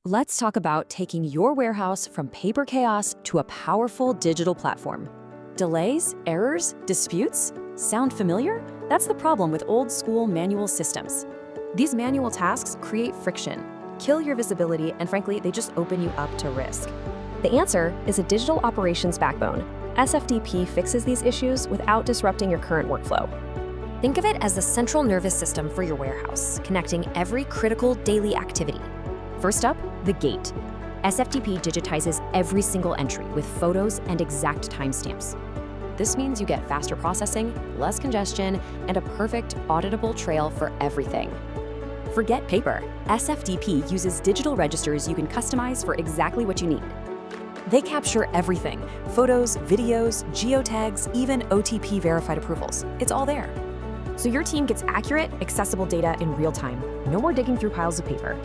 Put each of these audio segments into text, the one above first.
Let's talk about taking your warehouse from paper chaos to a powerful digital platform. Delays, errors, disputes? Sound familiar? That's the problem with old-school manual systems. These manual tasks create friction, kill your visibility, and frankly, they just open you up to risk. The answer is a digital operations backbone. SFDP fixes these issues without disrupting your current workflow. Think of it as the central nervous system for your warehouse, connecting every critical daily activity. First up, the gate. SFDP digitizes every single entry with photos and exact timestamps. This means you get faster processing, less congestion, and a perfect auditable trail for everything. Forget paper. SFDP uses digital registers you can customize for exactly what you need. They capture everything: photos, videos, geotags, even OTP verified approvals. It's all there. So your team gets accurate, accessible data in real time. No more digging through piles of paper.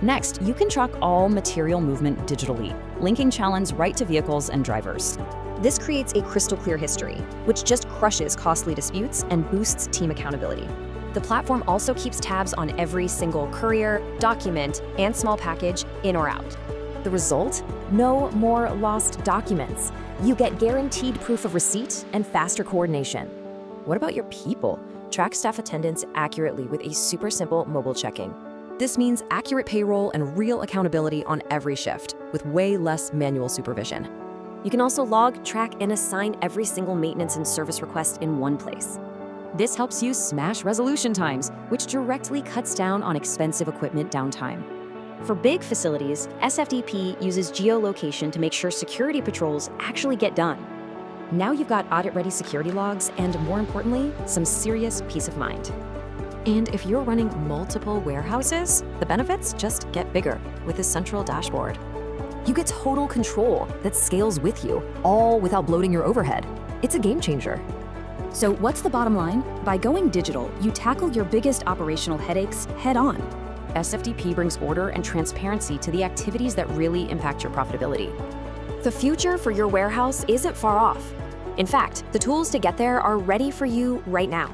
Next, you can track all material movement digitally, linking challenges right to vehicles and drivers. This creates a crystal clear history, which just crushes costly disputes and boosts team accountability. The platform also keeps tabs on every single courier, document, and small package in or out. The result? No more lost documents. You get guaranteed proof of receipt and faster coordination. What about your people? Track staff attendance accurately with a super simple mobile check-in. This means accurate payroll and real accountability on every shift, with way less manual supervision. You can also log, track, and assign every single maintenance and service request in one place. This helps you smash resolution times, which directly cuts down on expensive equipment downtime. For big facilities, SFDP uses geolocation to make sure security patrols actually get done. Now you've got audit-ready security logs and, more importantly, some serious peace of mind. And if you're running multiple warehouses, the benefits just get bigger with a central dashboard. You get total control that scales with you, all without bloating your overhead. It's a game changer. So what's the bottom line? By going digital, you tackle your biggest operational headaches head on. SFDP brings order and transparency to the activities that really impact your profitability. The future for your warehouse isn't far off. In fact, the tools to get there are ready for you right now.